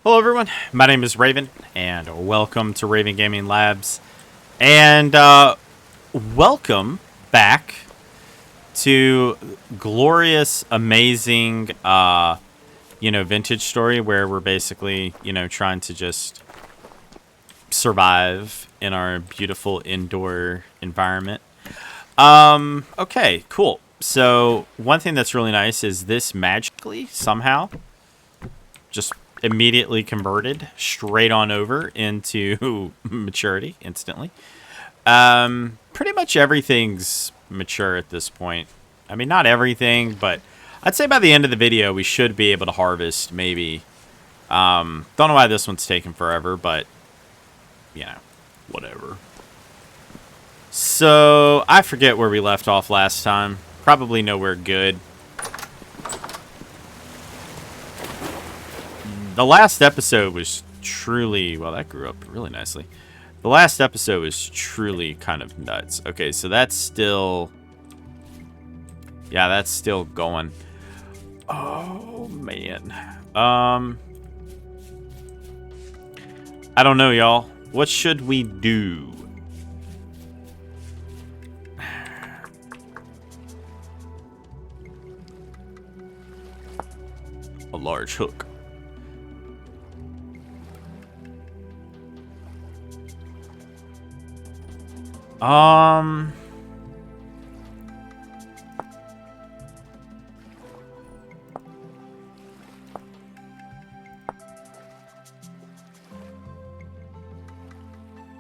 Hello everyone, my name is Raven, and welcome to Raven Gaming Labs, and welcome back to glorious, amazing, VintageStory, where we're basically, trying to just survive in our beautiful indoor environment. Okay, cool. So, one thing that's really nice is this magically, somehow, just immediately converted straight on over into maturity instantly. Pretty much everything's mature at this point. I mean, not everything, but I'd say by the end of the video, we should be able to harvest, maybe. Don't know why this one's taking forever, but, whatever. So, I forget where we left off last time. Probably nowhere good. The last episode was truly... Well, that grew up really nicely. The last episode was truly kind of nuts. Okay, so that's still... Yeah, that's still going. Oh, man. I don't know, y'all. What should we do? A large hook.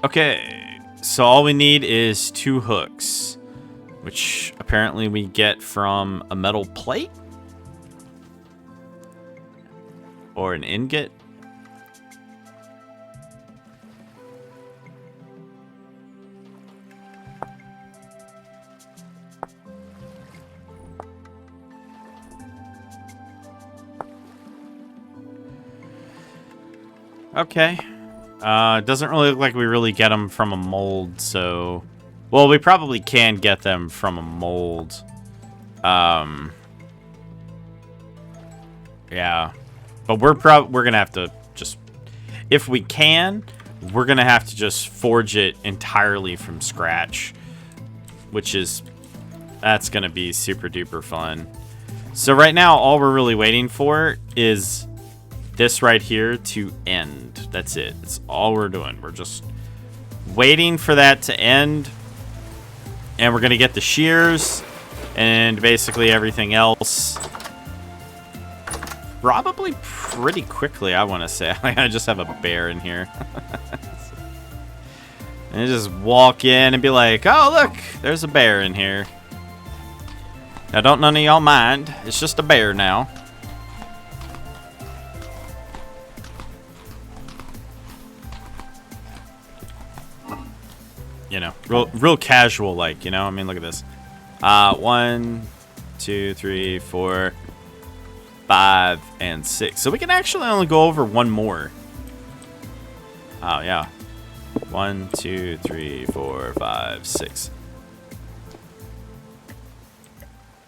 Okay, so all we need is 2 hooks, which apparently we get from a metal plate or an ingot. Okay. Doesn't really look like we really get them from a mold, so... Well, we probably can get them from a mold. Yeah. But we're gonna have to just... If we can, we're gonna have to just forge it entirely from scratch. Which is... That's gonna be super duper fun. So right now, all we're really waiting for is... this right here to end. That's it. That's all we're doing. We're just waiting for that to end. And we're going to get the shears and basically everything else probably pretty quickly, I want to say. I just have a bear in here. And just walk in and be like, oh, look, there's a bear in here. Now, don't none of y'all mind. It's just a bear now. Real casual, like, I mean, look at this. 1, 2, 3, 4, 5, and 6. So we can actually only go over one more. Oh, yeah. 1, 2, 3, 4, 5, 6.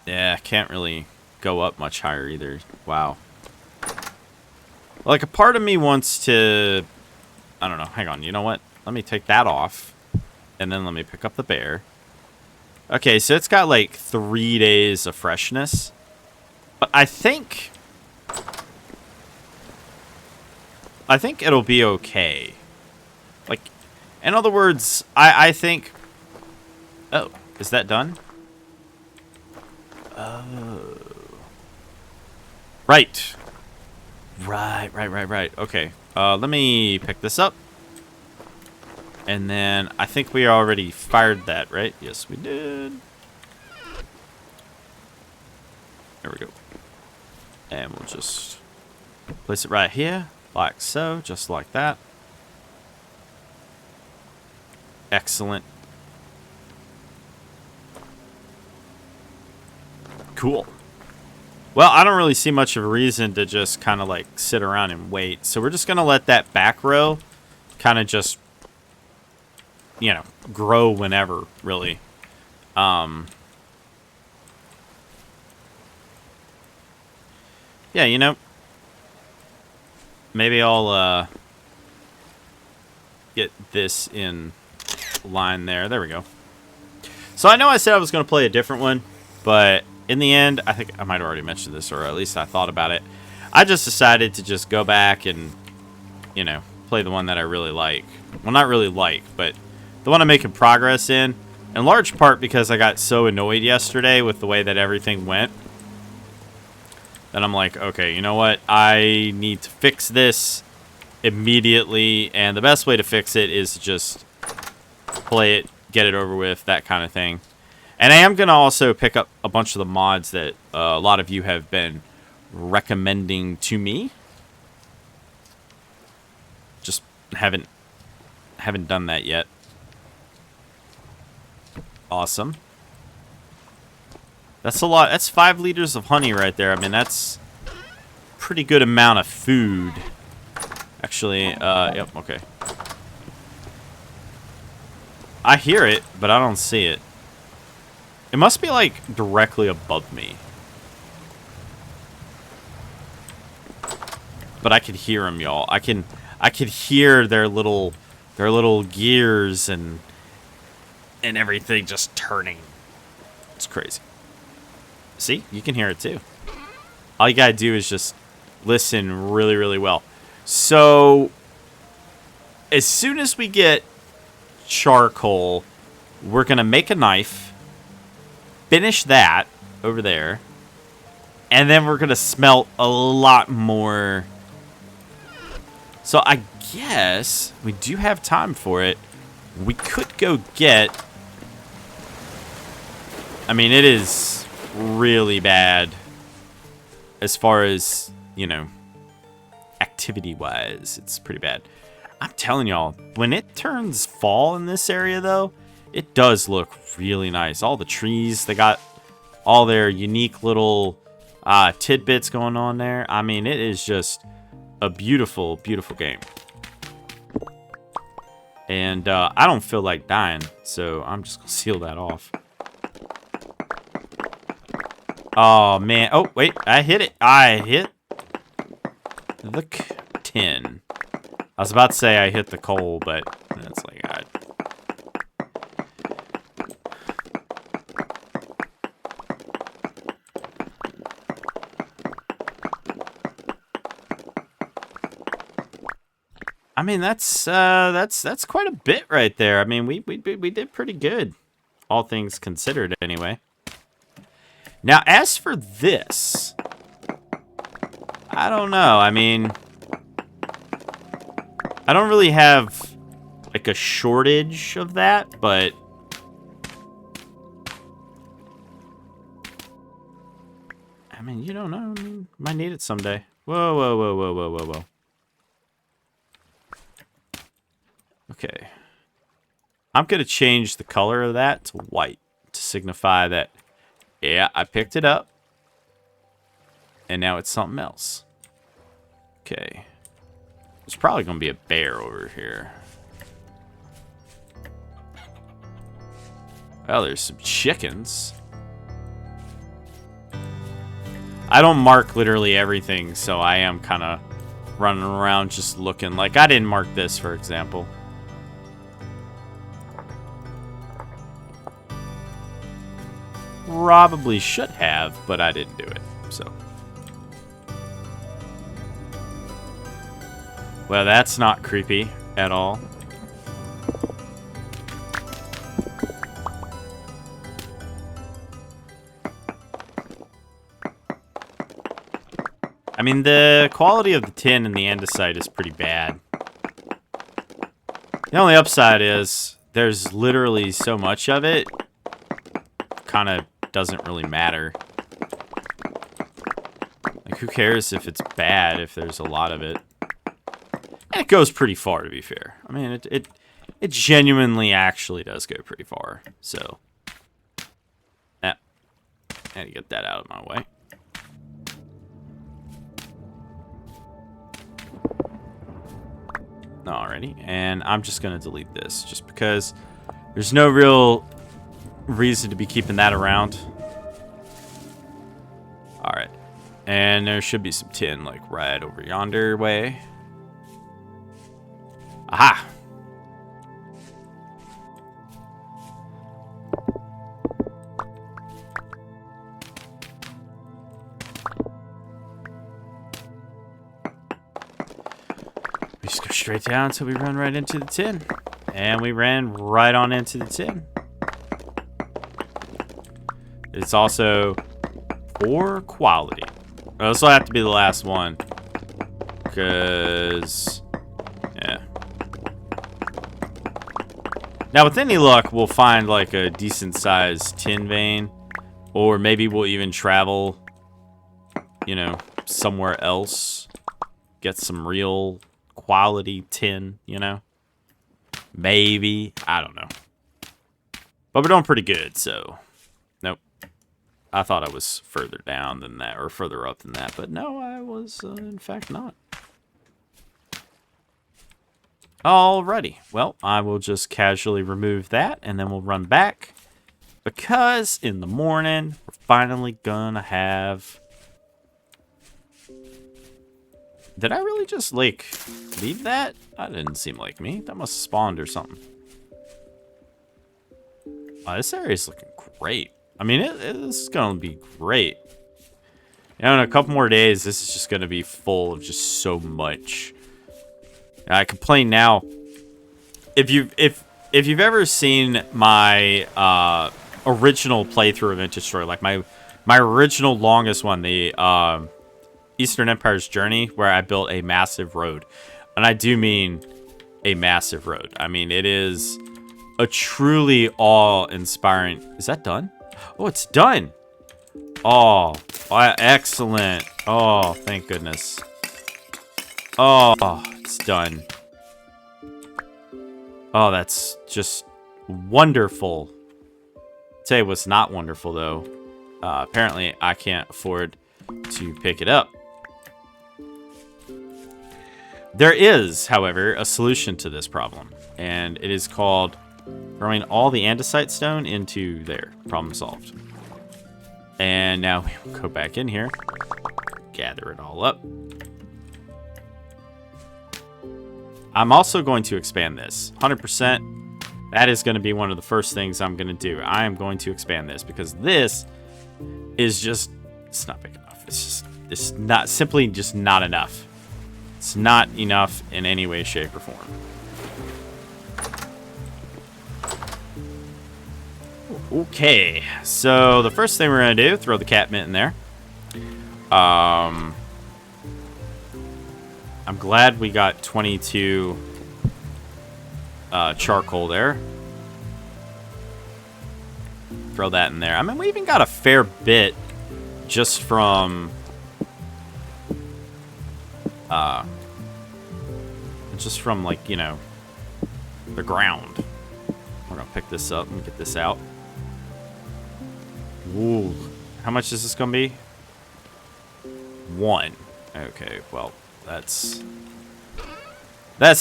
Yeah, can't really go up much higher either. Wow. Like, a part of me wants to... I don't know. Hang on. You know what? Let me take that off. And then let me pick up the bear. Okay, so it's got like 3 days of freshness. But I think it'll be okay. Like, in other words, I think... Oh, is that done? Oh. Right. Right. Okay. Let me pick this up. And then I think we already fired that, right? Yes, we did. There we go. And we'll just place it right here, like so, just like that. Excellent. Cool. Well, I don't really see much of a reason to just kind of like sit around and wait. So we're just going to let that back row kind of just... grow whenever, really. Yeah, maybe I'll get this in line there. There we go. So I know I said I was going to play a different one, but in the end, I think I might have already mentioned this, or at least I thought about it. I just decided to just go back and, you know, play the one that I really like. Well, not really like, but the one I'm making progress in large part because I got so annoyed yesterday with the way that everything went. Then I'm like, okay, you know what? I need to fix this immediately, and the best way to fix it is to just play it, get it over with, that kind of thing. And I am going to also pick up a bunch of the mods that a lot of you have been recommending to me. Just haven't done that yet. Awesome. That's a lot. That's 5 liters of honey right there. I mean, that's a pretty good amount of food. Actually, yep, okay. I hear it, but I don't see it. It must be, like, directly above me. But I could hear them, y'all. I could hear their little gears and everything just turning. It's crazy. See? You can hear it, too. All you gotta do is just listen really, really well. So, as soon as we get charcoal, we're going to make a knife, finish that over there, and then we're going to smelt a lot more. So, I guess we do have time for it. We could go get... I mean, it is really bad as far as, you know, activity-wise. It's pretty bad. I'm telling y'all, when it turns fall in this area, though, it does look really nice. All the trees, they got all their unique little tidbits going on there. I mean, it is just a beautiful, beautiful game. And I don't feel like dying, so I'm just going to seal that off. Oh, man. Oh, wait. I hit it. I hit the tin. I was about to say I hit the coal, but that's like... I mean, that's quite a bit right there. I mean, we did pretty good, all things considered, anyway. Now, as for this, I don't know. I mean, I don't really have like a shortage of that, but I mean, you don't know. I mean, might need it someday. Whoa, whoa, whoa, whoa, whoa, whoa, whoa. Okay. I'm going to change the color of that to white to signify that, yeah, I picked it up. And now it's something else. Okay. There's probably going to be a bear over here. Well, there's some chickens. I don't mark literally everything, so I am kind of running around just looking. Like, I didn't mark this, for example. Probably should have, but I didn't do it, so. Well, that's not creepy at all. I mean, the quality of the tin and the andesite is pretty bad. The only upside is there's literally so much of it, kind of doesn't really matter. Like, who cares if it's bad if there's a lot of it? And it goes pretty far, to be fair. I mean, it genuinely actually does go pretty far. So, yeah, I had to get that out of my way. Alrighty, and I'm just gonna delete this just because there's no real reason to be keeping that around. Alright, and there should be some tin like right over yonder way. Aha! We just go straight down until we run right into the tin. And we ran right on into the tin. It's also poor quality. This will have to be the last one. Because, yeah. Now, with any luck, we'll find like a decent-sized tin vein. Or maybe we'll even travel, you know, somewhere else. Get some real quality tin, you know? Maybe. I don't know. But we're doing pretty good, so... Nope. I thought I was further down than that, or further up than that, but no, I was, in fact, not. Alrighty. Well, I will just casually remove that, and then we'll run back. Because in the morning, we're finally gonna have... Did I really just, like, leave that? That didn't seem like me. That must have spawned or something. Oh, this area's looking great. I mean, this is going to be great. You know, in a couple more days, this is just going to be full of just so much. I complain now. If you've ever seen my original playthrough of VintageStory, like my original longest one, the Eastern Empire's Journey, where I built a massive road. And I do mean a massive road. I mean, it is a truly awe-inspiring... Is that done? Oh, it's done! Oh, excellent. Oh, thank goodness. Oh, it's done. Oh, that's just wonderful. Tell you what's not wonderful, though. Apparently, I can't afford to pick it up. There is, however, a solution to this problem, and it is called throwing all the andesite stone into there. Problem solved. And now we will go back in here, gather it all up. I'm also going to expand this 100%. That is going to be one of the first things I'm going to do. I am going to expand this because this is just, it's not big enough. It's not, simply just not enough. It's not enough in any way, shape, or form. Okay, so the first thing we're going to do, throw the cat mitt in there. I'm glad we got 22 charcoal there. Throw that in there. I mean, we even got a fair bit just from... like, you know, the ground. We're gonna pick this up and get this out. Ooh, how much is this gonna be? 1. Okay, well, that's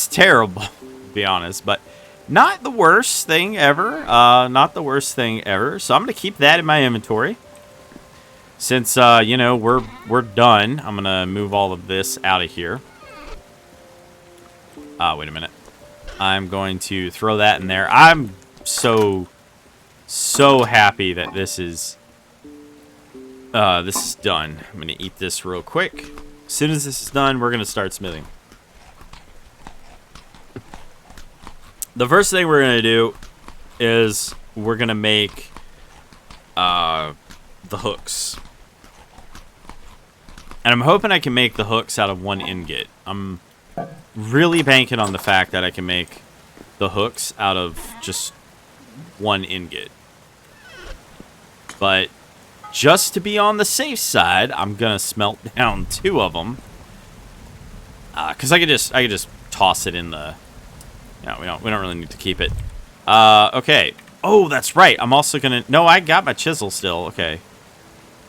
terrible, to be honest, but not the worst thing ever. Not the worst thing ever. So I'm gonna keep that in my inventory. Since you know, we're done. I'm gonna move all of this out of here. Wait a minute. I'm going to throw that in there. I'm so happy that this is done. I'm going to eat this real quick. As soon as this is done, we're going to start smithing. The first thing we're going to do is we're going to make the hooks. And I'm hoping I can make the hooks out of 1 ingot. I'm really banking on the fact that I can make the hooks out of just 1 ingot. But just to be on the safe side, I'm gonna smelt down 2 of them. Cause I could just toss it in the... No, we don't really need to keep it. Okay. Oh, that's right. I'm also gonna... No, I got my chisel still. Okay.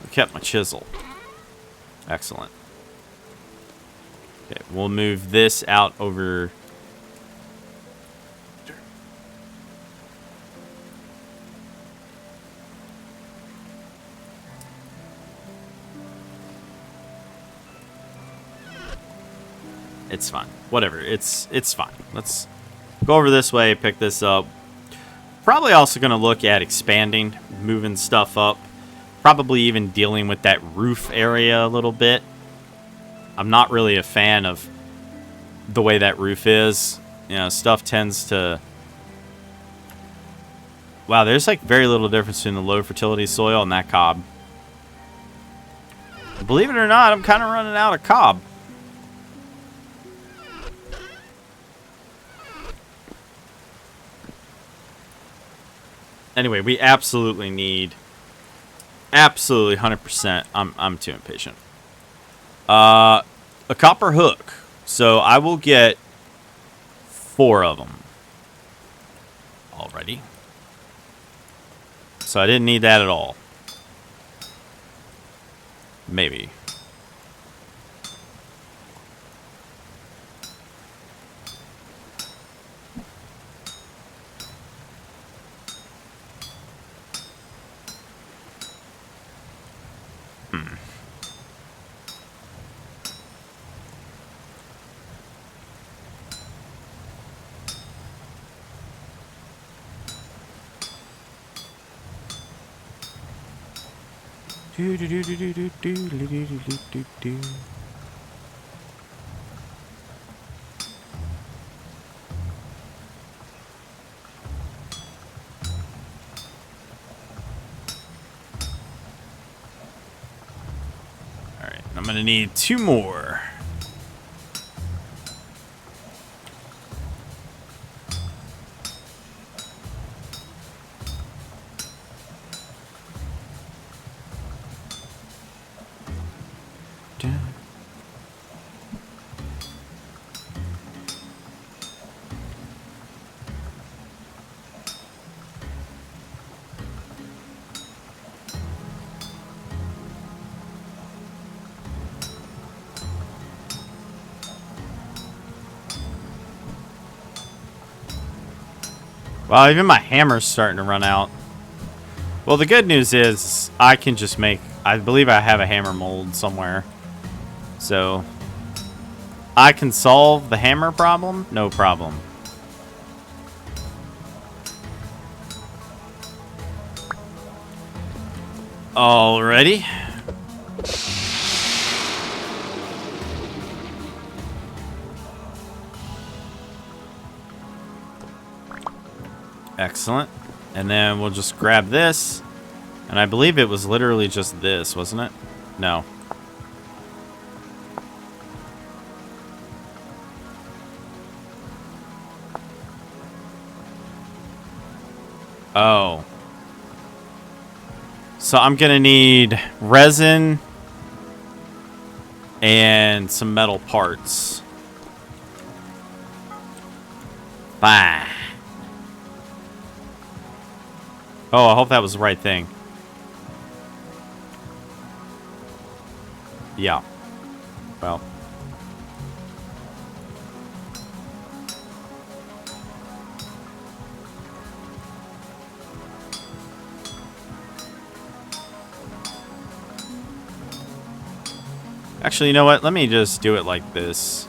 I kept my chisel. Excellent. Okay, we'll move this out over. It's fine. Whatever. It's fine. Let's Go over this way, pick this up. Probably also going to look at expanding, moving stuff up. Probably even dealing with that roof area a little bit. I'm not really a fan of the way that roof is. You know, stuff tends to... Wow, there's like very little difference between the low fertility soil and that cob. Believe it or not, I'm kind of running out of cob. Anyway, we absolutely need... Absolutely, 100%. I'm too impatient. A copper hook. So I will get 4 of them. Already. So I didn't need that at all. Maybe. Alright, I'm gonna need 2 more. Well, even my hammer's starting to run out. Well, the good news is I can just make... I believe I have a hammer mold somewhere. So, I can solve the hammer problem? No problem. Alrighty. Excellent. And then we'll just grab this. And I believe it was literally just this, wasn't it? No. Oh. So I'm gonna need resin and some metal parts. Bye. Oh, I hope that was the right thing. Yeah. Well. Actually, you know what? Let me just do it like this.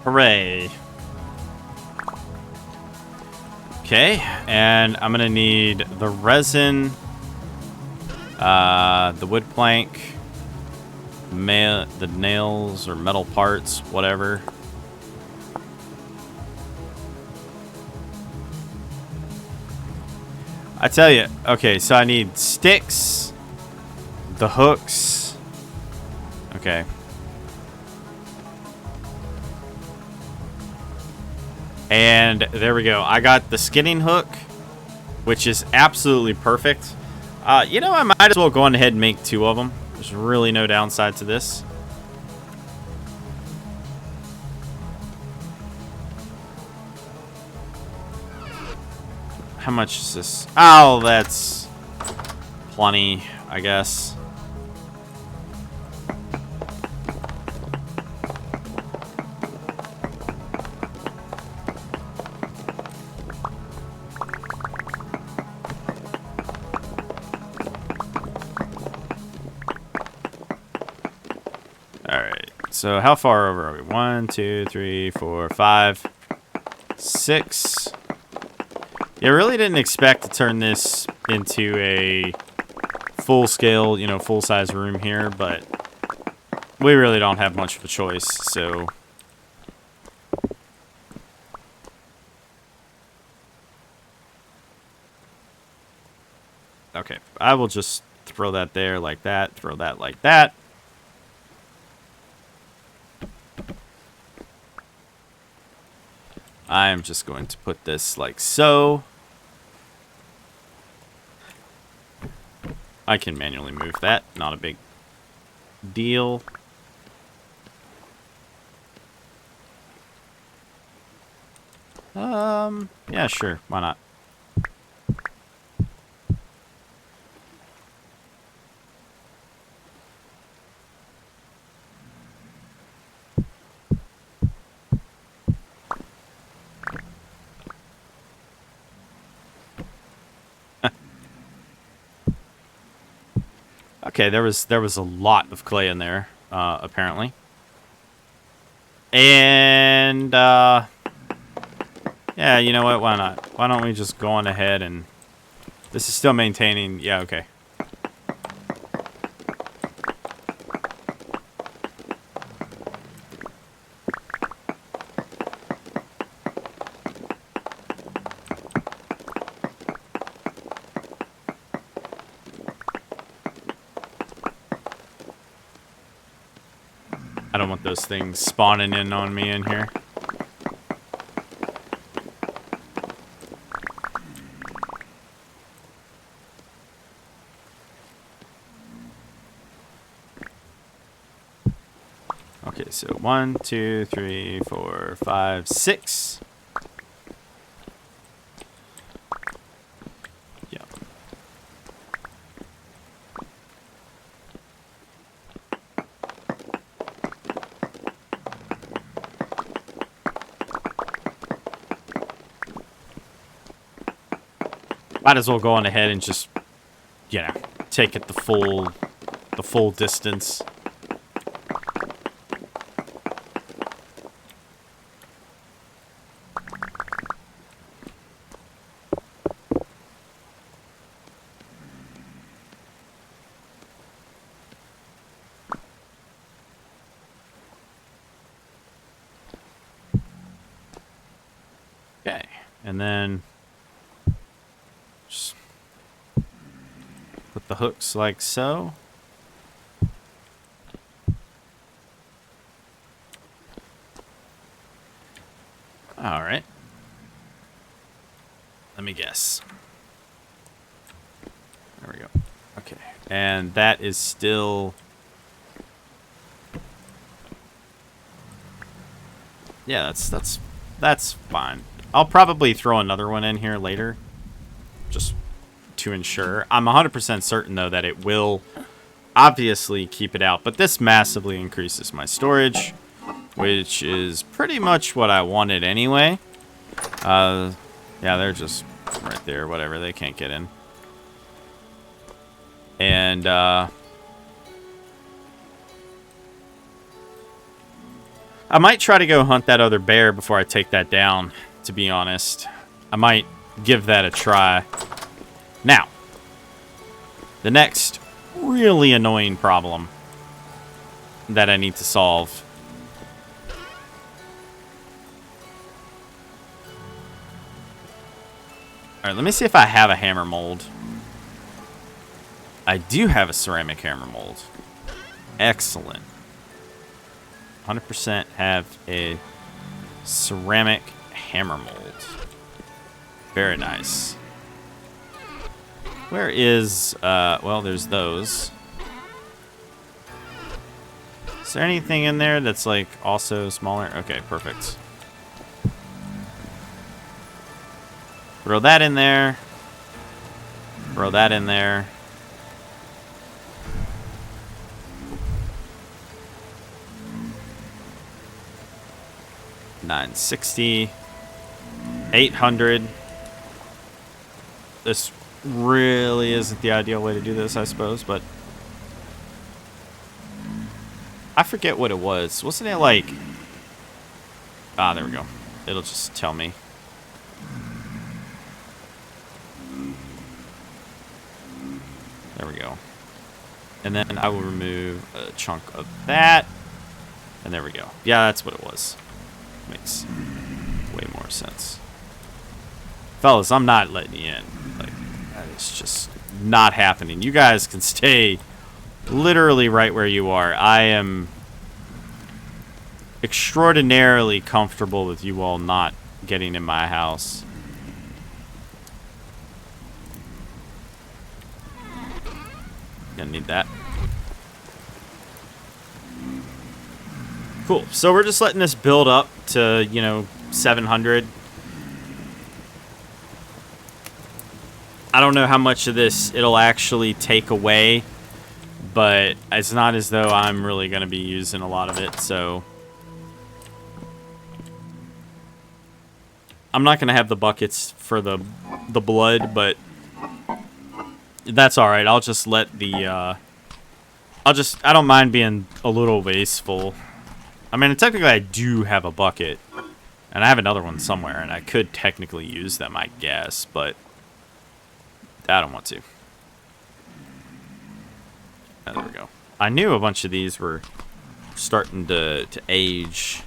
Hooray. Okay, and I'm gonna need the resin, the wood plank, the nails or metal parts, whatever. I tell you, okay, so I need sticks, the hooks, Okay. And there we go. I got the skinning hook, which is absolutely perfect. You know, I might as well go on ahead and make 2 of them. There's really no downside to this. How much is this? Oh, that's plenty, I guess. Alright, so how far over are we? 1, 2, 3, 4, 5, 6. Yeah, I really didn't expect to turn this into a full-scale, you know, full-size room here, but we really don't have much of a choice, so... Okay, I will just throw that there like that, throw that like that. I am just going to put this like so. I can manually move that, not a big deal. Yeah, sure, why not? Okay, there was a lot of clay in there, apparently. And yeah, you know what? Why not? Why don't we just go on ahead and this is still maintaining. Yeah, okay. I don't want those things spawning in on me in here. Okay, so 1, 2, 3, 4, 5, 6. Yeah. Might as well go on ahead and just, you know, take it the full distance. Okay, and then just put the hooks like so. All right. Let me guess. There we go. Okay, and that is still... Yeah, that's fine. I'll probably throw another one in here later, just to ensure. I'm 100% certain, though, that it will obviously keep it out, but this massively increases my storage, which is pretty much what I wanted anyway. Yeah, they're just right there, whatever. They can't get in. And, I might try to go hunt that other bear before I take that down, to be honest. I might give that a try. Now, the next really annoying problem that I need to solve. Alright, let me see if I have a hammer mold. I do have a ceramic hammer mold. Excellent. 100% have a ceramic hammer mold. Very nice. Where is, well, there's those. Is there anything in there that's, like, also smaller? Okay, perfect. Throw that in there. Throw that in there. $960. 800. This really isn't the ideal way to do this, I suppose, but I forget what it was. Wasn't it like... Ah, there we go. It'll just tell me. There we go. And then I will remove a chunk of that. And there we go. Yeah, that's what it was. Makes way more sense. Fellas, I'm not letting you in. Like, that is just not happening. You guys can stay literally right where you are. I am extraordinarily comfortable with you all not getting in my house. Gonna need that. Cool. So we're just letting this build up to, you know, 700. I don't know how much of this it'll actually take away, but it's not as though I'm really going to be using a lot of it, so I'm not going to have the buckets for the blood, but that's all right. I'll just let the I don't mind being a little wasteful. I mean, technically I do have a bucket, and I have another one somewhere, and I could technically use them, I guess, but I don't want to. Oh, there we go. I knew a bunch of these were starting to age.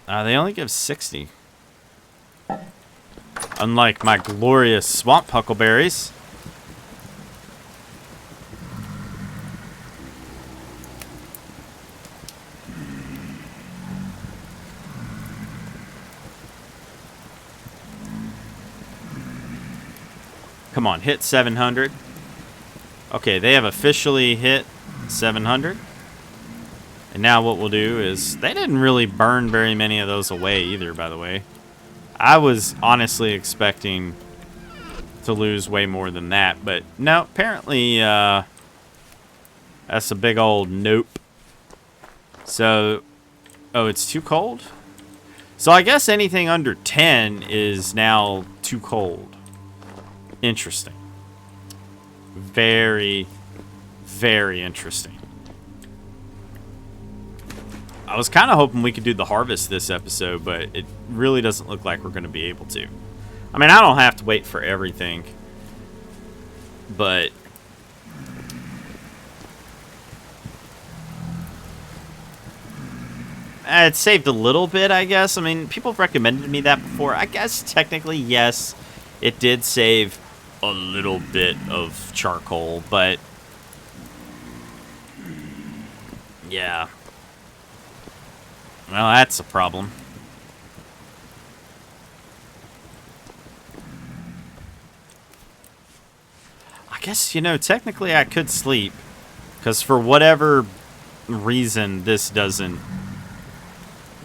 They only give 60. Unlike my glorious swamp huckleberries. Come on, hit 700. Okay, they have officially hit 700. And now what we'll do is... They didn't really burn very many of those away either, by the way. I was honestly expecting to lose way more than that. But no, apparently that's a big old nope. So... Oh, it's too cold? So I guess anything under 10 is now too cold. Interesting. Very, very interesting. I was kind of hoping we could do the harvest this episode, but it really doesn't look like we're going to be able to. I mean, I don't have to wait for everything, but it saved a little bit, I guess. I mean, people have recommended me that before. I guess technically, yes, it did save a little bit of charcoal, but yeah. Well, that's a problem. I guess, you know, technically I could sleep, because for whatever reason this doesn't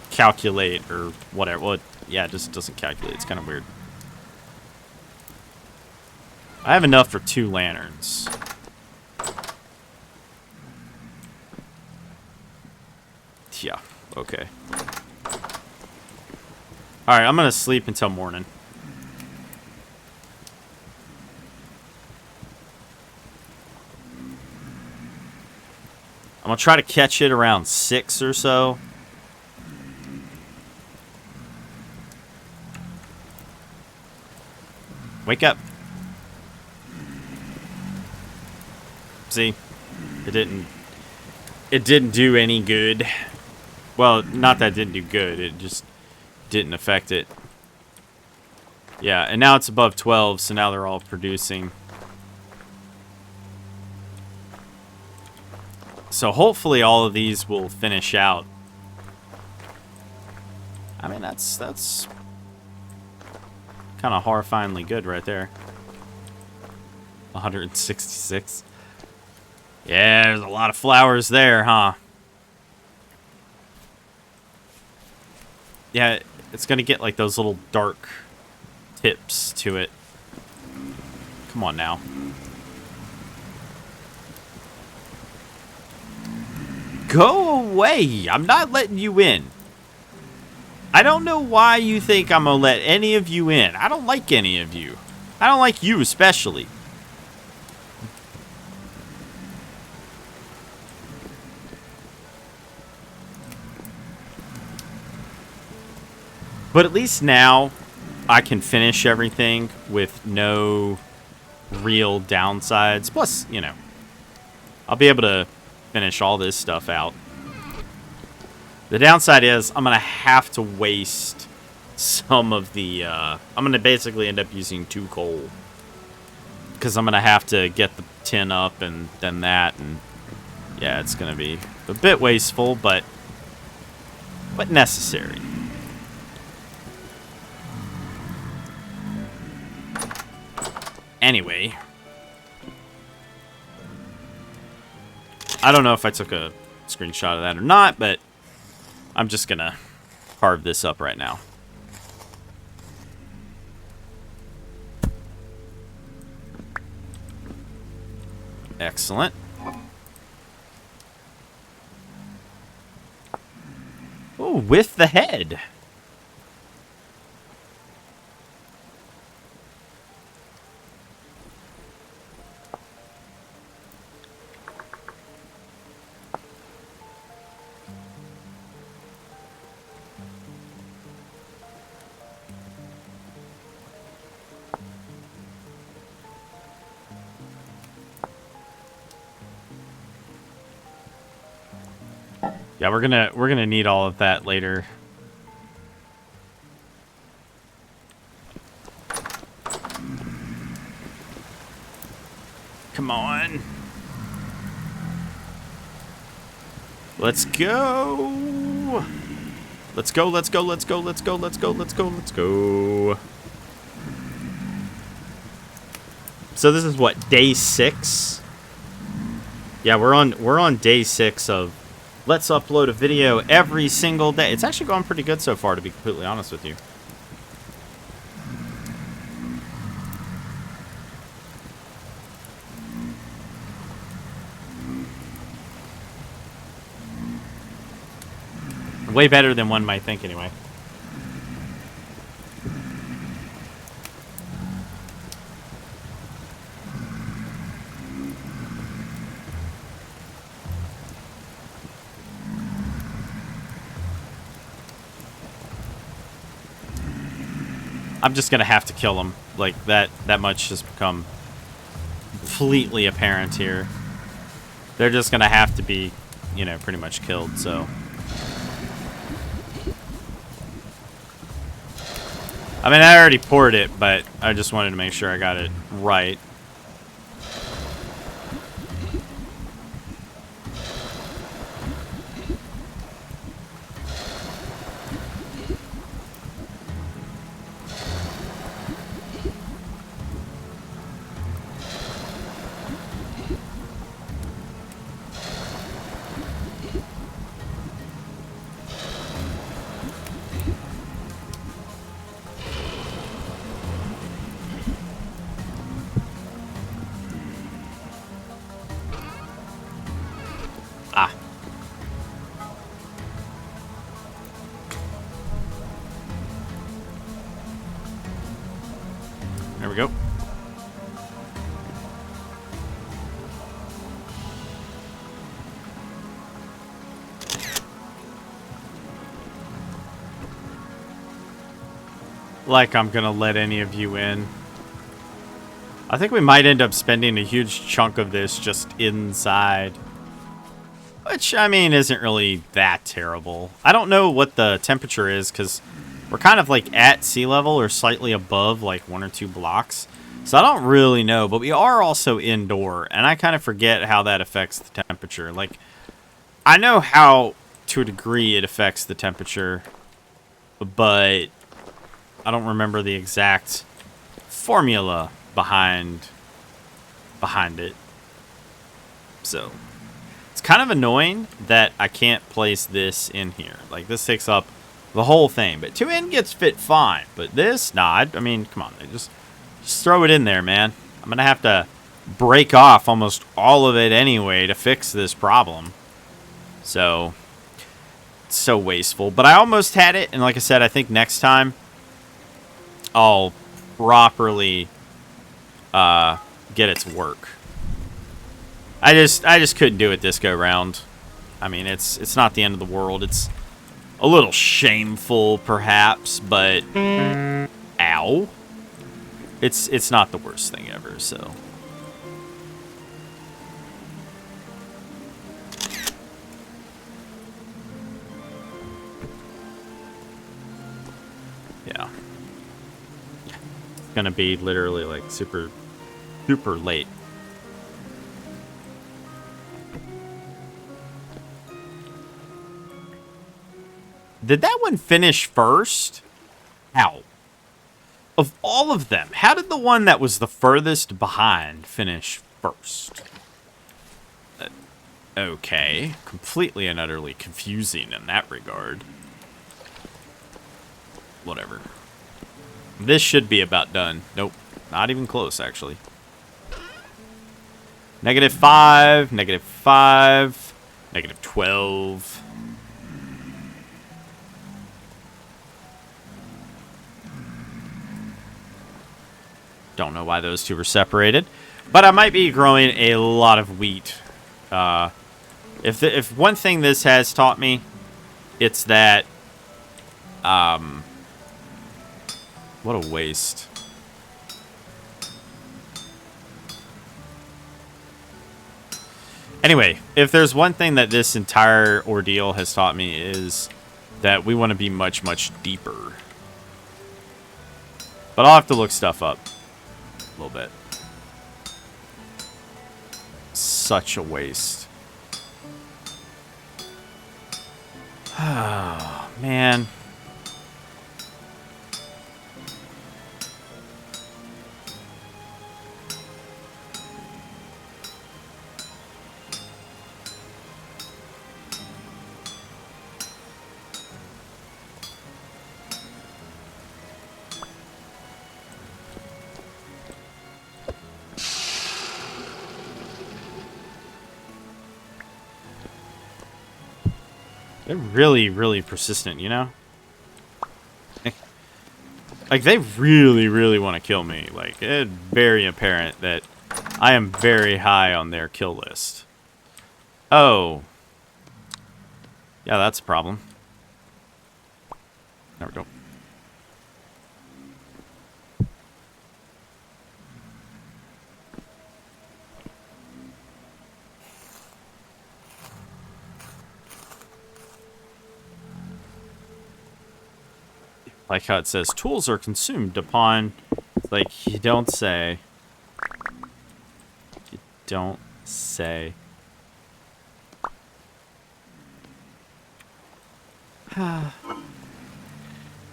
calculate or whatever. Well, yeah, it just doesn't calculate. It's kind of weird. I have enough for 2 lanterns. Yeah, okay. Alright, I'm gonna sleep until morning. I'm gonna try to catch it around 6 or so. Wake up. See, it didn't do any good. Well, not that it didn't do good, it just didn't affect it. Yeah, and now it's above 12, so now they're all producing. So hopefully all of these will finish out. I mean, that's kind of horrifyingly good right there. 166. Yeah, there's a lot of flowers there, huh? Yeah, it's gonna get like those little dark tips to it. Come on now. Go away! I'm not letting you in. I don't know why you think I'm gonna let any of you in. I don't like any of you. I don't like you especially. But at least now I can finish everything with no real downsides. Plus, you know, I'll be able to finish all this stuff out. The downside is I'm going to have to waste some of the... I'm going to basically end up using 2 coal. Because I'm going to have to get the tin up and then that. And yeah, it's going to be a bit wasteful, but necessary. Anyway, I don't know if I took a screenshot of that or not, but I'm just gonna carve this up right now. Excellent. Oh, with the head. Yeah, we're gonna need all of that later. Come on. Let's go. Let's go, let's go, let's go, let's go, let's go, let's go, let's go. So this is what, day 6? Yeah, we're on day 6 of let's upload a video every single day. It's actually going pretty good so far, to be completely honest with you. Way better than one might think, anyway. I'm just gonna have to kill them. Like, that much has become completely apparent here. They're just gonna have to be, you know, pretty much killed, so. I mean, I already poured it, but I just wanted to make sure I got it right. Ah. There we go. Like I'm gonna let any of you in. I think we might end up spending a huge chunk of this just inside. Which, I mean, isn't really that terrible. I don't know what the temperature is, because we're kind of like at sea level or slightly above like 1 or 2 blocks. So I don't really know, but we are also indoor, and I kind of forget how that affects the temperature. Like, I know how, to a degree, it affects the temperature, but I don't remember the exact formula behind it. So it's kind of annoying that I can't place this in here. Like, this takes up the whole thing. But 2N gets fit fine. But this, nah, I mean, come on. Just throw it in there, man. I'm going to have to break off almost all of it anyway to fix this problem. So, it's so wasteful. But I almost had it. And like I said, I think next time I'll properly get it to work. I just couldn't do it this go round. I mean, it's not the end of the world. It's a little shameful, perhaps, but ow, it's not the worst thing ever. So yeah, it's gonna be literally like super late. Did that one finish first? How? Of all of them, how did the one that was the furthest behind finish first? Okay. Completely and utterly confusing in that regard. Whatever. This should be about done. Nope. Not even close, actually. -5, -5, -12. Don't know why those two were separated, but I might be growing a lot of wheat. If one thing this has taught me, it's that, what a waste. Anyway, if there's one thing that this entire ordeal has taught me is that we want to be much, much deeper. But I'll have to look stuff up. A little bit. Such a waste. Oh, man. They're really, really persistent, you know? Like, they really, really want to kill me. Like, it's very apparent that I am very high on their kill list. Oh. Yeah, that's a problem. There we go. Like how it says, tools are consumed upon... Like, you don't say. You don't say.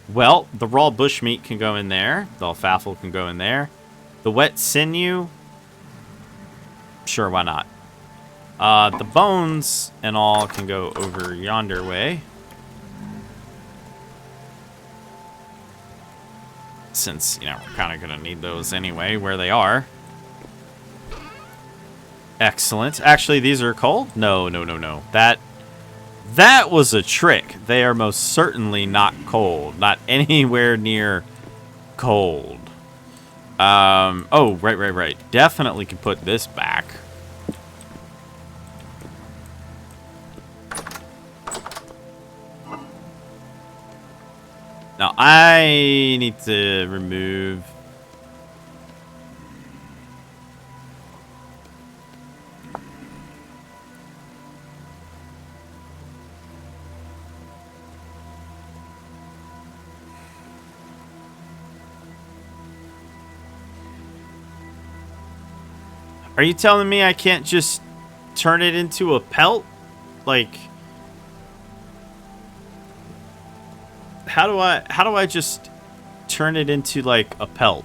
Well, the raw bushmeat can go in there. The alfalfa can go in there. The wet sinew... Sure, why not? The bones and all can go over yonder way. Since, you know, we're kind of going to need those anyway, where they are. Excellent. Actually, these are cold? No, no, no, no. That was a trick. They are most certainly not cold. Not anywhere near cold. Oh, right. Definitely can put this back. Now, I need to remove... Are you telling me I can't just turn it into a pelt? like... How do I just turn it into, like, a pelt?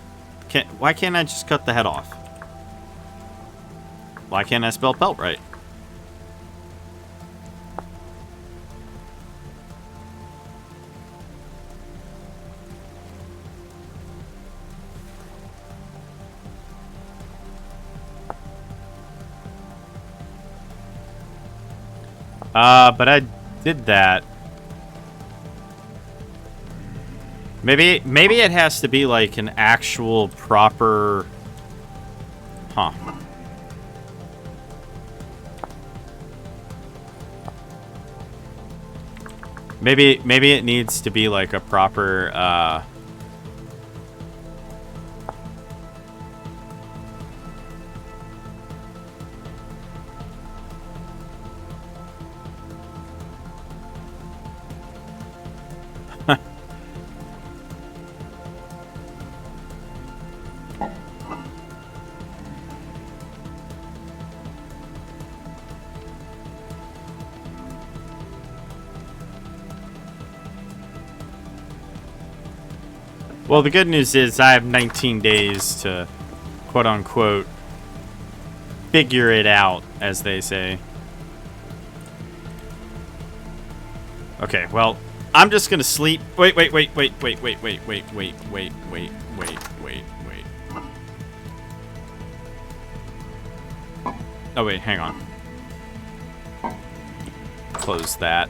Why can't I just cut the head off? Why can't I spell pelt right? But I did that. Maybe it has to be like an actual proper... Huh. Maybe it needs to be like a proper, Well, the good news is I have 19 days to, quote-unquote, figure it out, as they say. Okay, well, I'm just gonna sleep. Wait. Oh, wait, hang on. Close that.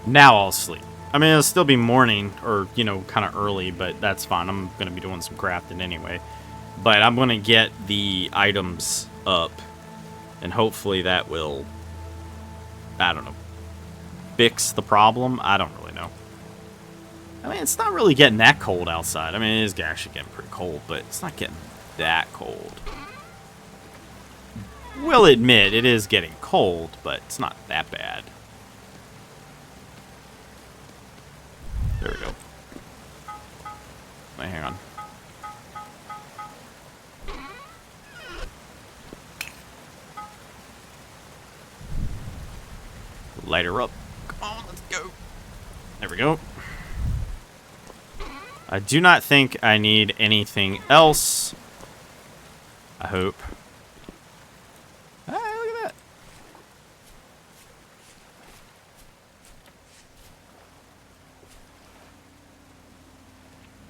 Now I'll sleep. I mean, it'll still be morning, or, you know, kind of early, but that's fine. I'm going to be doing some crafting anyway. But I'm going to get the items up, and hopefully that will, I don't know, fix the problem. I don't really know. I mean, it's not really getting that cold outside. I mean, it is actually getting pretty cold, but it's not getting that cold. We'll admit, it is getting cold, but it's not that bad. There we go. Wait, hang on. Light her up. Come on, let's go. There we go. I do not think I need anything else. I hope. Ah, look at that.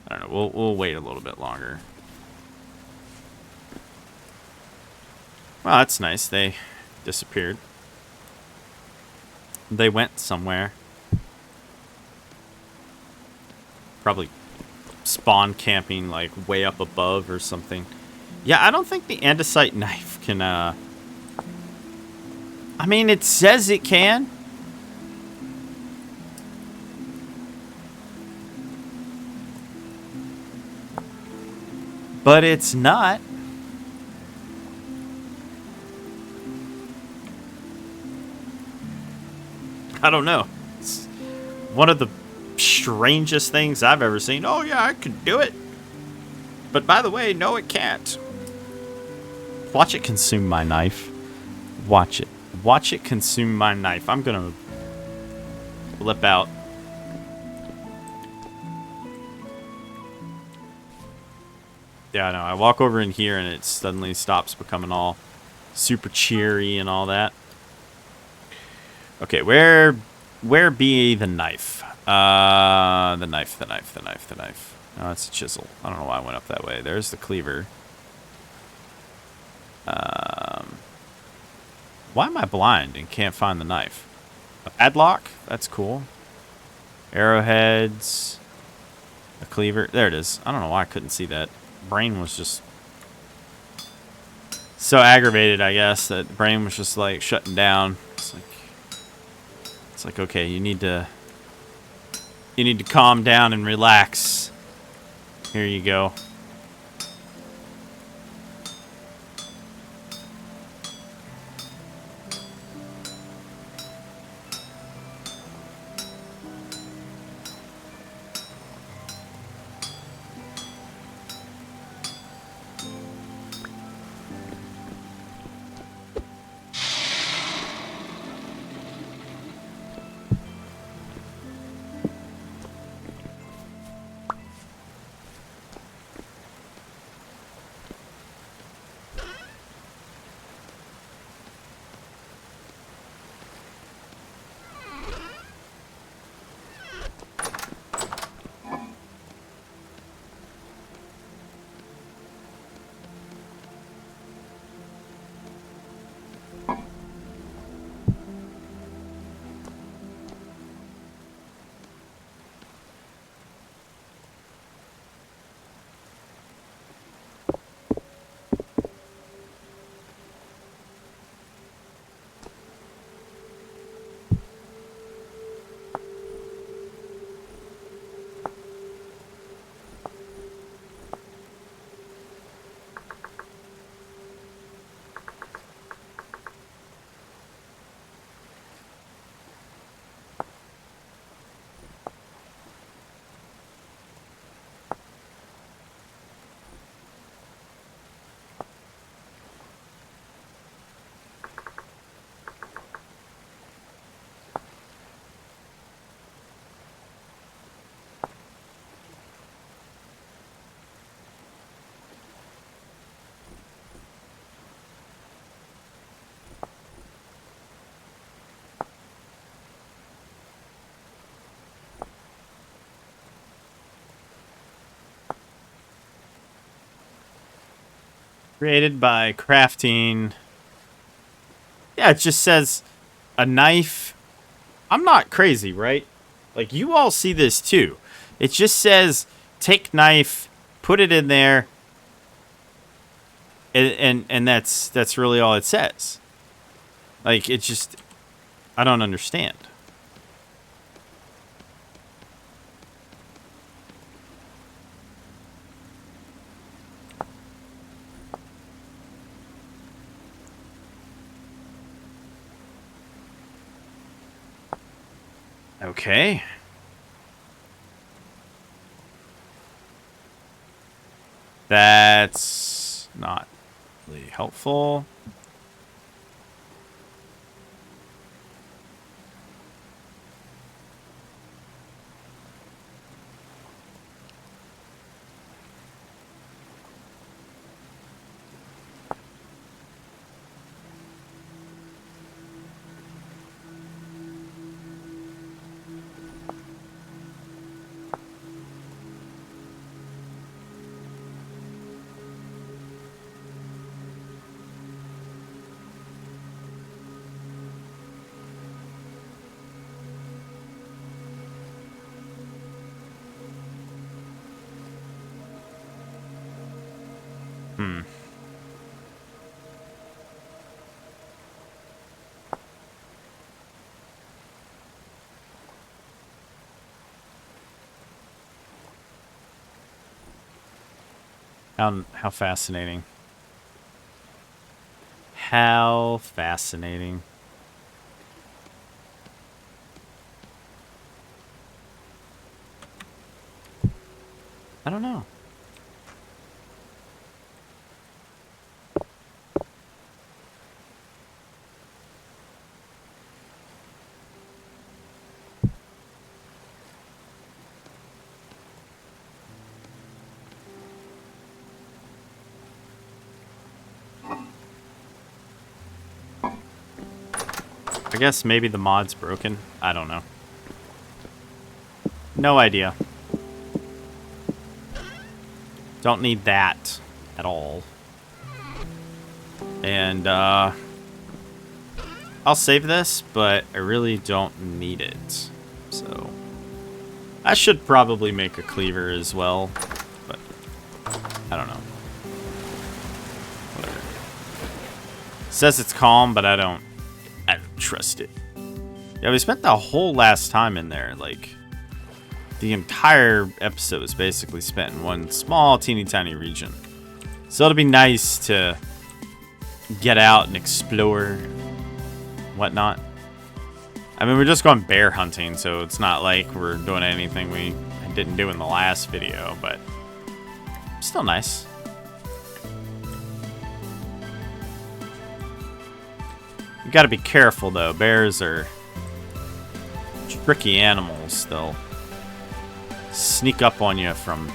I don't know. We'll wait a little bit longer. Well, that's nice. They disappeared. They went somewhere. Probably spawn camping like way up above or something. Yeah, I don't think the andesite knife can I mean, it says it can. But it's not. I don't know. It's one of the strangest things I've ever seen. Oh yeah, I could do it. But by the way, no, it can't. Watch it consume my knife. Watch it. Watch it consume my knife. I'm gonna flip out. Yeah, I know. I walk over in here and it suddenly stops becoming all super cheery and all that. Okay, where be the knife? The knife. Oh, it's a chisel. I don't know why I went up that way. There's the cleaver. Why am I blind and can't find the knife? A padlock? That's cool. Arrowheads. A cleaver. There it is. I don't know why I couldn't see that. Brain was just so aggravated, I guess, that the brain was just like shutting down. It's like okay, you need to You need to calm down and relax. Here you go. Created by crafting. Yeah, it just says a knife. I'm not crazy, right? Like, you all see this too. It just says take knife, put it in there, and that's really all it says. Like, it just, I don't understand. Okay. That's not really helpful. How fascinating. How fascinating. I don't know. I guess maybe the mod's broken. I don't know. No idea. Don't need that at all. And I'll save this, but I really don't need it. So I should probably make a cleaver as well, but I don't know. Whatever. It says it's calm, but I don't trust it. Yeah, we spent the whole last time in there, like, the entire episode was basically spent in one small, teeny tiny region. So it'll be nice to get out and explore whatnot. I mean, we're just going bear hunting, so it's not like we're doing anything we didn't do in the last video, but still nice. You gotta be careful, though. Bears are tricky animals. They'll sneak up on you from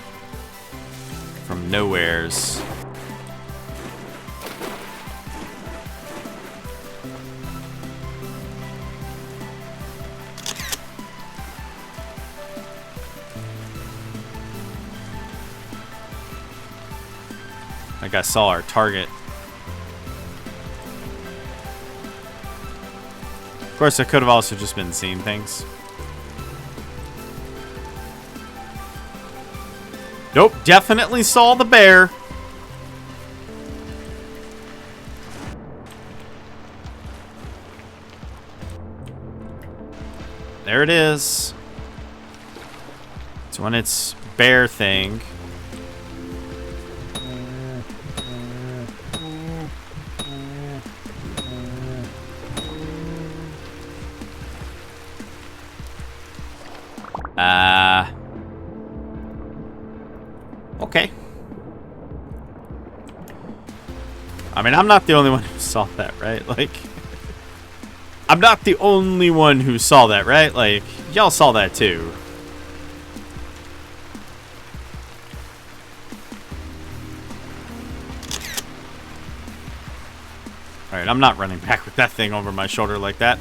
nowheres. Like I saw our target. Of course, I could have also just been seeing things. Nope, definitely saw the bear. There it is. It's when it's bear thing. Okay. I mean, I'm not the only one who saw that, right? Like, I'm not the only one who saw that, right? Like, y'all saw that too. All right, I'm not running back with that thing over my shoulder like that.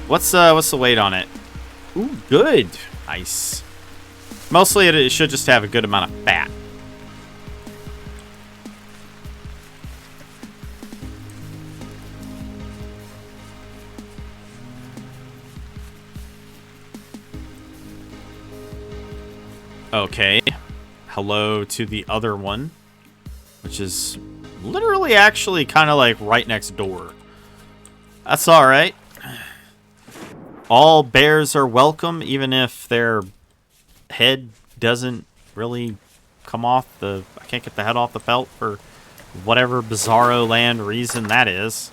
What's the weight on it? Ooh, good. Nice. Mostly it should just have a good amount of fat. Okay. Hello to the other one, which is literally actually kind of like right next door. That's all right. All bears are welcome, even if their head doesn't really come off the... I can't get the head off the pelt for whatever bizarro land reason that is.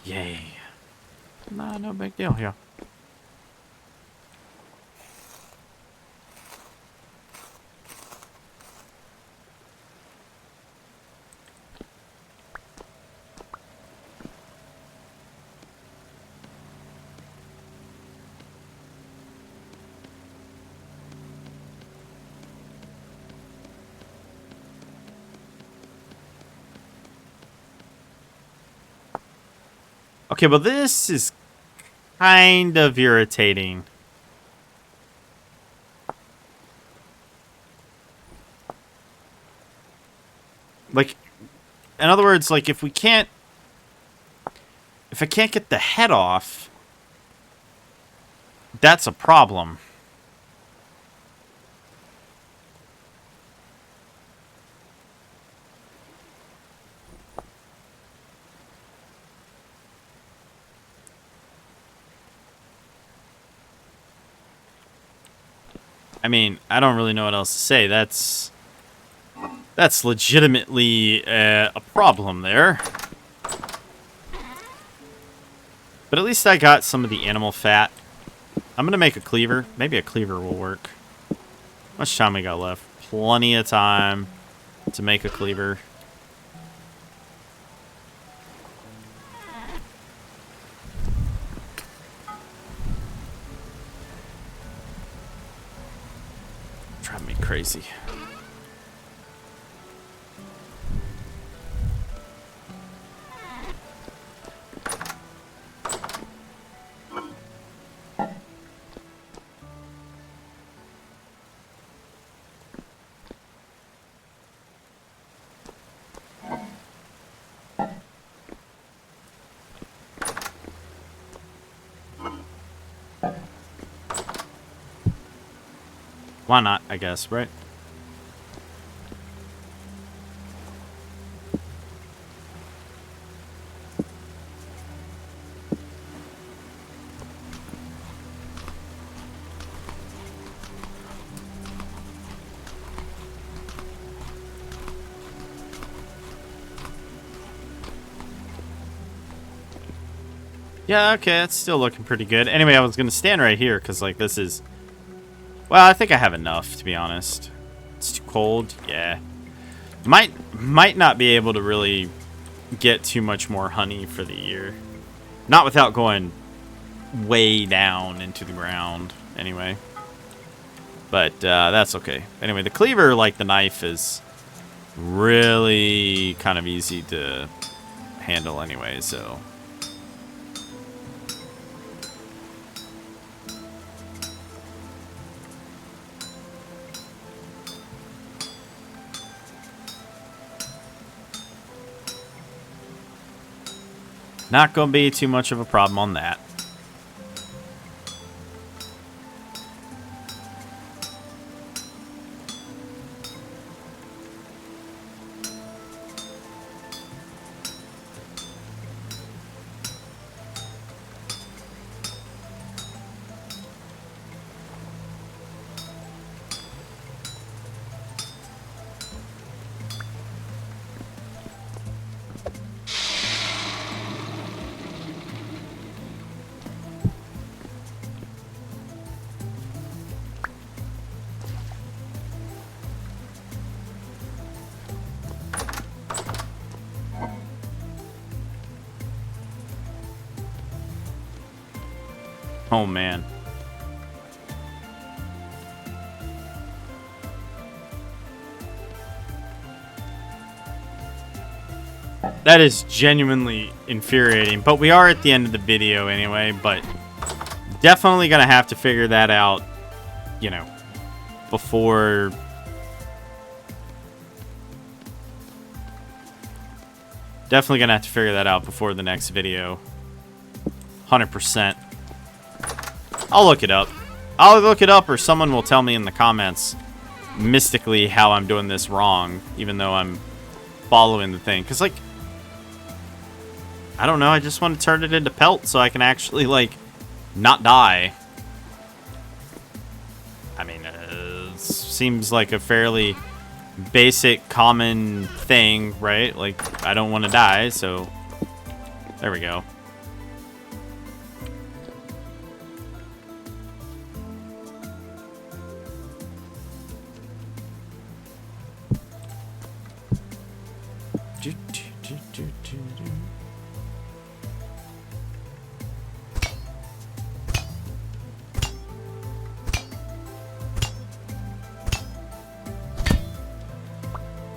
Yay. Nah, no big deal here. Okay, well, this is kind of irritating. Like, in other words, like, if I can't get the head off, that's a problem. I mean, I don't really know what else to say. That's legitimately a problem there. But at least I got some of the animal fat. I'm going to make a cleaver. Maybe a cleaver will work. How much time we got left? Plenty of time to make a cleaver. Driving me crazy. Why not, I guess, right? Yeah, okay, that's still looking pretty good. Anyway, I was going to stand right here because, like, this is... Well, I think I have enough, to be honest. It's too cold. Yeah. Might not be able to really get too much more honey for the year. Not without going way down into the ground, anyway. But that's okay. Anyway, the cleaver, like the knife, is really kind of easy to handle anyway, so... Not going to be too much of a problem on that. Oh, man. That is genuinely infuriating, but we are at the end of the video anyway, but definitely gonna have to figure that out, you know, before... Definitely gonna have to figure that out before the next video. 100%. I'll look it up. I'll look it up, or someone will tell me in the comments mystically how I'm doing this wrong, even though I'm following the thing. Because, like, I don't know, I just want to turn it into pelt so I can actually, like, not die. I mean, it seems like a fairly basic, common thing, right? Like, I don't want to die, so there we go.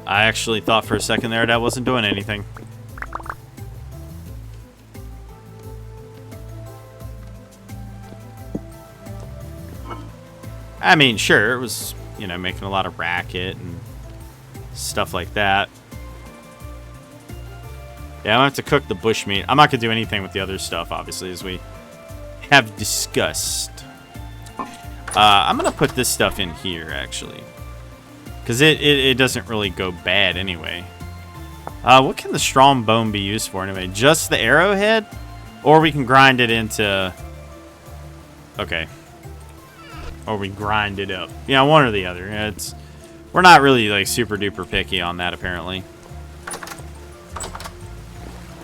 I actually thought for a second there that wasn't doing anything. I mean, sure, it was, you know, making a lot of racket and stuff like that. Yeah, I'm gonna have to cook the bushmeat. I'm not gonna do anything with the other stuff, obviously, as we have discussed. I'm gonna put this stuff in here, actually. Because it doesn't really go bad anyway. What can the strong bone be used for anyway? Just the arrowhead? Or we can grind it into... Okay. Or we grind it up. Yeah, one or the other. We're not really like super duper picky on that apparently.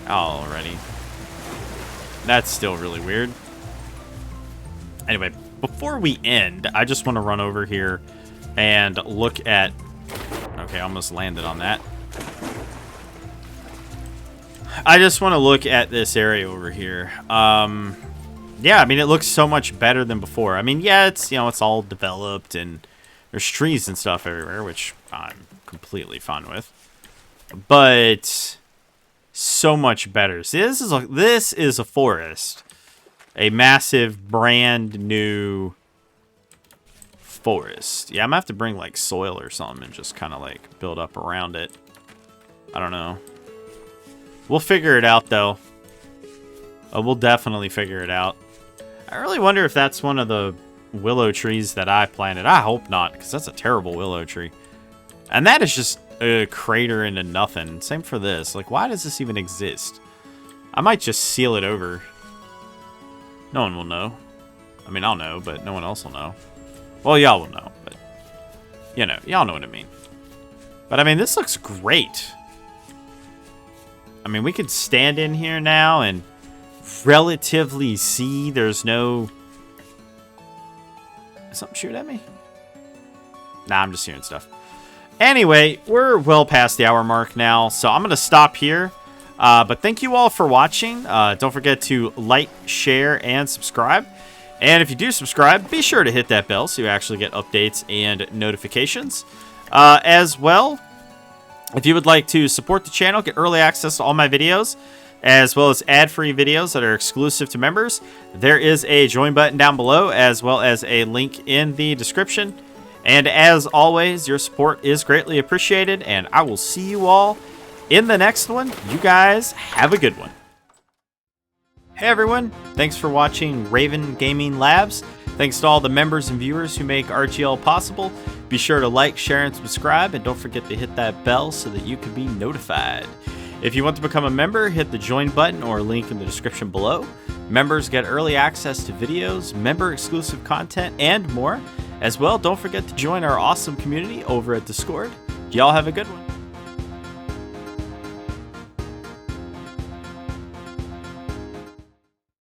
Alrighty. That's still really weird. Anyway, before we end, I just want to run over here and look at... Okay, I almost landed on that. I just want to look at this area over here. Yeah, I mean, it looks so much better than before. I mean, yeah, it's, you know, it's all developed and there's trees and stuff everywhere, which I'm completely fine with. But so much better. See, this is a forest. A massive, brand new forest. Yeah, I'm gonna have to bring like soil or something and just kind of like build up around it. I don't know. We'll figure it out though. We'll definitely figure it out. I really wonder if that's one of the willow trees that I planted. I hope not, because that's a terrible willow tree. And that is just a crater into nothing. Same for this. Like, why does this even exist? I might just seal it over. No one will know. I mean, I'll know, but no one else will know. Well, y'all will know, but, you know, y'all know what I mean. But, I mean, this looks great. I mean, we could stand in here now and relatively see. There's no... Is something shooting at me? Nah, I'm just hearing stuff. Anyway, we're well past the hour mark now, so I'm going to stop here. But thank you all for watching. Don't forget to like, share, and subscribe. And if you do subscribe, be sure to hit that bell so you actually get updates and notifications. As well, if you would like to support the channel, get early access to all my videos, as well as ad-free videos that are exclusive to members, there is a join button down below, as well as a link in the description. And as always, your support is greatly appreciated, and I will see you all in the next one. You guys have a good one. Hey everyone, thanks for watching Raven Gaming Labs. Thanks to all the members and viewers who make RGL possible. Be sure to like, share, and subscribe, and don't forget to hit that bell so that you can be notified. If you want to become a member, hit the join button or link in the description below. Members get early access to videos, member-exclusive content, and more. As well, don't forget to join our awesome community over at Discord. Y'all have a good one.